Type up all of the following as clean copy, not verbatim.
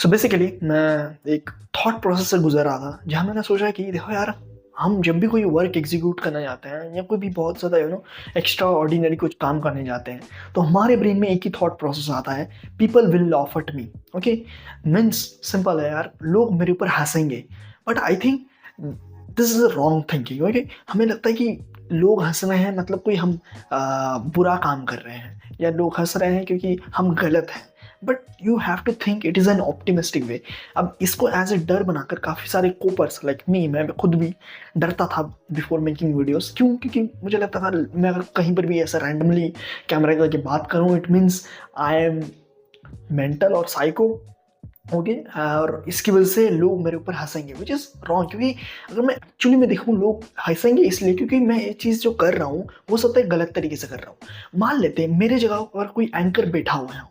So basically मैं एक thought process से गुजर रहा था जहाँ मैंने सोचा कि देखो यार, हम जब भी कोई वर्क एग्जीक्यूट करना चाहते हैं या कोई भी बहुत ज़्यादा एक्स्ट्रा ऑर्डिनरी कुछ काम करने जाते हैं, तो हमारे ब्रेन में एक ही थॉट प्रोसेस आता है, people will laugh at me. Okay, means simple है यार, लोग मेरे ऊपर हंसेंगे। But I think this is a wrong thinking. Okay, हमें लगता है कि लोग हंस रहे हैं मतलब कोई हम बुरा काम कर रहे हैं, या लोग हंस रहे हैं क्योंकि हम गलत हैं। But you have to think it is an optimistic way. अब इसको एज ए डर बनाकर काफ़ी सारे कोपर्स लाइक मी, मैं खुद भी डरता था बिफोर मेकिंग वीडियोस। क्यों? क्योंकि मुझे लगता था मैं अगर कहीं पर भी ऐसा रैंडमली कैमरा करके बात करूँ, it means I am mental और साइको। ओके, और इसकी वजह से लोग मेरे ऊपर हंसेंगे, विच इज़ रॉन्ग। क्योंकि अगर मैं एक्चुअली में देखूँ, लोग हंसेंगे इसलिए क्योंकि मैं ये चीज़ जो कर रहा हूँ वो सब तो गलत तरीके से कर रहा हूँ। मान लेते हैं मेरे जगह पर कोई एंकर बैठा हुआ है,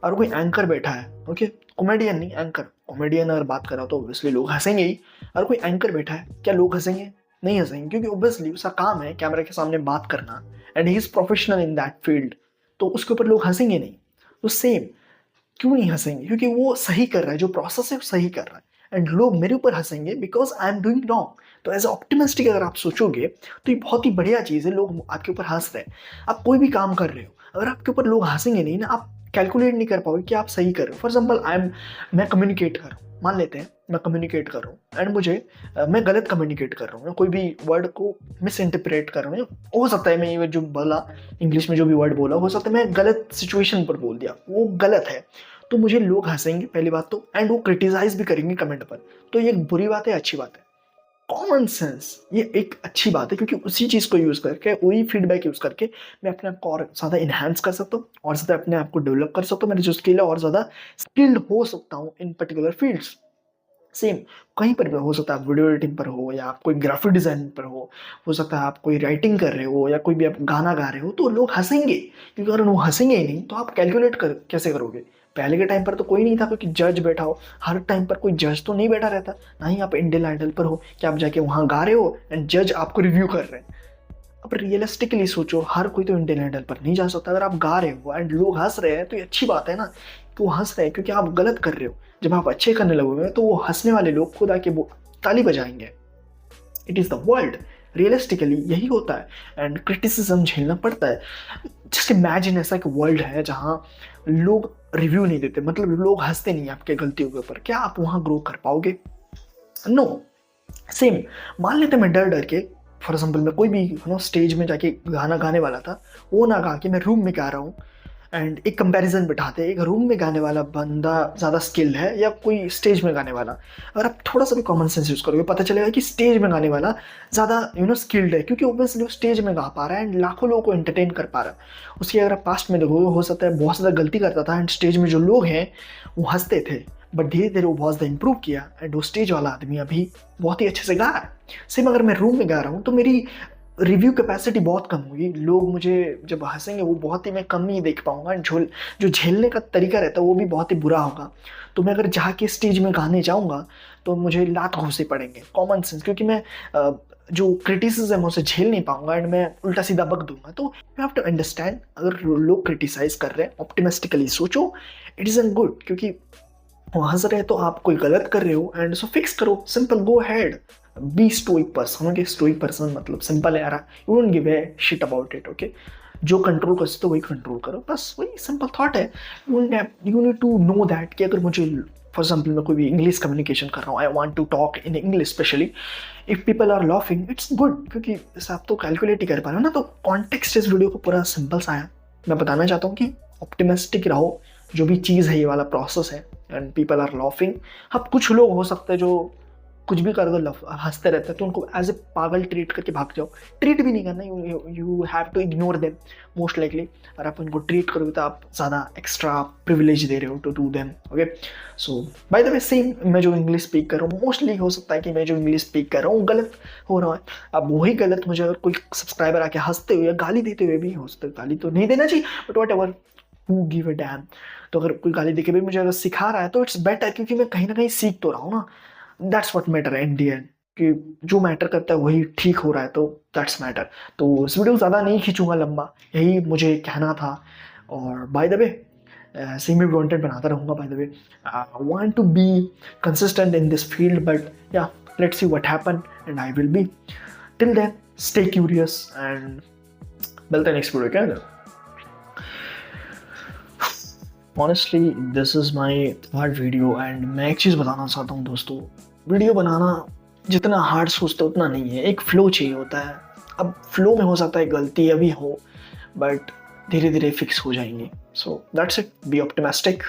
और कोई एंकर बैठा है, ओके, कॉमेडियन नहीं एंकर। कॉमेडियन अगर बात कर रहा हो तो ऑब्वियसली लोग हंसेंगे ही। और कोई एंकर बैठा है, क्या लोग हंसेंगे? नहीं हंसेंगे, क्योंकि ऑब्वियसली उसका काम है कैमरा के सामने बात करना, and he is professional in that field. तो उसके ऊपर लोग हंसेंगे नहीं। तो सेम, क्यों नहीं हंसेंगे? क्योंकि वो सही कर रहा है, जो प्रोसेस है वो सही कर रहा है। एंड लोग मेरे ऊपर हंसेंगे because I am doing wrong. तो एज ऑप्टिमिस्टिक अगर आप सोचोगे तो ये बहुत ही बढ़िया चीज़ है, लोग आपके ऊपर हंस रहे हैं। आप कोई भी काम कर रहे हो, अगर आपके ऊपर लोग हंसेंगे नहीं ना, आप कैलकुलेट नहीं कर पाओगे कि आप सही कर रहे हो। फॉर एग्जाम्पल मैं कम्युनिकेट कर रहा हूँ, मान लेते हैं मैं कम्युनिकेट कर रहा हूँ एंड मैं गलत कम्युनिकेट कर रहा हूँ, या कोई भी वर्ड को मिस इंटरप्रेट कर रहा हूँ। हो सकता है मैं ये जो बोला, इंग्लिश में जो भी वर्ड बोला, हो सकता है मैं गलत सिचुएशन पर बोल दिया, वो गलत है। तो मुझे लोग हंसेंगे पहली बात तो, एंड वो क्रिटिसाइज भी करेंगे कमेंट पर। तो ये एक बुरी बात है, अच्छी बात है? कॉमन सेंस, ये एक अच्छी बात है, क्योंकि उसी चीज़ को यूज़ करके, वही फीडबैक यूज़ करके मैं अपने आप को और ज़्यादा इन्हांस कर सकता हूँ, और ज़्यादा अपने आप को डेवलप कर सकता हूँ। मेरी जो स्किल है और ज़्यादा स्किल्ड हो सकता हूँ इन पर्टिकुलर फील्ड्स। सेम कहीं पर भी हो सकता है, आप वीडियो एडिटिंग पर हो, या आप कोई ग्राफिक डिजाइन पर हो सकता है आप कोई राइटिंग कर रहे हो, या कोई भी आप गाना गा रहे हो, तो लोग हंसेंगे। क्योंकि अगर वो हंसेंगे ही नहीं तो आप कैलकुलेट कर कैसे करोगे? पहले के टाइम पर तो कोई नहीं था, क्योंकि जज बैठा हो, हर टाइम पर कोई जज तो नहीं बैठा रहता। ना ही आप इंडियन आइडल पर हो कि आप जाके वहां गा रहे हो एंड जज आपको रिव्यू कर रहे हैं। अब रियलिस्टिकली सोचो, हर कोई तो इंडियन आइडल पर नहीं जा सकता। अगर आप गा रहे हो एंड लोग हंस रहे हैं तो ये अच्छी बात है ना, कि वो हंस रहे हैं क्योंकि आप गलत कर रहे हो। जब आप अच्छे करने लगोगे तो वो हंसने वाले लोग खुद आके वो ताली बजाएंगे। It is the world, realistically यही होता है, एंड क्रिटिसिज्म झेलना पड़ता है। जस्ट इमेजिन ऐसा एक वर्ल्ड है जहाँ लोग रिव्यू नहीं देते, मतलब लोग हंसते नहीं आपके गलतियों के ऊपर, क्या आप वहाँ ग्रो कर पाओगे? नो। सेम, मान लेते मैं डर डर के, फॉर एग्जाम्पल मैं कोई भी स्टेज में जाके गाना गाने वाला था, वो ना गा के मैं रूम में गा रहा हूँ। एंड एक कंपैरिजन बिठाते हैं, एक रूम में गाने वाला बंदा ज़्यादा स्किल्ड है या कोई स्टेज में गाने वाला। अगर आप थोड़ा सा भी कॉमन सेंस यूज़ करोगे, पता चलेगा कि स्टेज में गाने वाला ज़्यादा स्किल्ड है, क्योंकि ऑब्वियसली वो स्टेज में गा पा रहा है एंड लाखों लोगों को एंटरटेन कर पा रहा है। उसकी अगर आप पास्ट में देखोगे, हो सकता है बहुत ज़्यादा गलती करता था एंड स्टेज में जो लोग हैं वो हंसते थे, बट धीरे धीरे वो बहुत ज़्यादा इंप्रूव किया एंड वो स्टेज वाला आदमी अभी बहुत ही अच्छे से गा रहा है। सेम अगर मैं रूम में गा रहा हूँ तो मेरी रिव्यू कैपेसिटी बहुत कम होगी, लोग मुझे जब हंसेंगे वो बहुत ही मैं कम ही देख पाऊंगा, एंड जो झेलने का तरीका रहता है वो भी बहुत ही बुरा होगा। तो मैं अगर जाके स्टेज में गाने जाऊंगा तो मुझे लात घूंसे पड़ेंगे, कॉमन सेंस, क्योंकि मैं जो क्रिटिसिज्म है उसे झेल नहीं पाऊंगा एंड मैं उल्टा सीधा बक दूंगा। तो यू हैव टू अंडरस्टैंड, अगर लोग क्रिटिसाइज कर रहे हैं, ऑप्टिमिस्टिकली सोचो, इट इज़ एन गुड, क्योंकि वो हंस रहे हैं तो आप कोई गलत कर रहे हो एंड सो फिक्स करो, simple, go head, be stoic person. Okay, stoic person मतलब सिंपल है यार, you don't give a shit about it. Okay, जो कंट्रोल कर सकते हो वही कंट्रोल करो, बस वही सिंपल थॉट है। You need to know that कि अगर मुझे, फॉर एग्जाम्पल मैं कोई भी इंग्लिश कम्युनिकेशन कर रहा हूँ, I want to talk in English specially, if people are laughing it's good, क्योंकि आप तो कैलकुलेट ही कर पा रहे हो ना। तो कॉन्टेक्स्ट इस वीडियो को पूरा सिंपल सा है, मैं बताना चाहता हूँ कि ऑप्टिमिस्टिक रहो, जो भी चीज़ है, ये वाला प्रोसेस है, एंड पीपल आर लाफिंग। अब कुछ लोग हो सकते हैं जो कुछ भी कर दो हंसते रहते हैं, तो उनको एज ए पागल ट्रीट करके भाग जाओ। ट्रीट भी नहीं करना, you have to ignore them most likely. अगर आप उनको ट्रीट करोगे तो आप ज़्यादा एक्स्ट्रा प्रिविलेज दे रहे हो to do them. Okay, so by the way, same मैं जो इंग्लिश स्पीक कर रहा हूँ, मोस्टली हो सकता है कि मैं जो इंग्लिश स्पीक कर रहा हूँ गलत हो रहा है। अब वही गलत मुझे अगर कोई सब्सक्राइबर आके हंसते हुए या गाली देते हुए भी, हो सकता है गाली तो नहीं देना चाहिए, but what ever, who give a dam. तो अगर कोई गाली देके भी मुझे अगर सिखा रहा है तो इट्स बेटर, क्योंकि मैं कहीं ना कहीं सीख तो रहा हूँ ना। दैट्स व्हाट मैटर है इन दी एंड, कि जो मैटर करता है वही ठीक हो रहा है, तो दैट्स मैटर। तो इस वीडियो ज़्यादा नहीं खींचूंगा लंबा, यही मुझे कहना था। और बाय द वे, ऐसे में भी कंटेंट बनाता रहूँगा by the way. Want to be consistent in this field, but yeah let's see what happen and I will be. Till then stay curious and मिलते हैं नेक्स्ट वीडियो के अंदर। Honestly this is my third video and मैं एक चीज़ बताना चाहता हूँ दोस्तों, वीडियो बनाना जितना हार्ड सोचते उतना नहीं है, एक फ्लो चाहिए होता है। अब फ्लो में हो सकता है गलती अभी हो, बट धीरे धीरे फिक्स हो जाएंगी। So that's it, be optimistic.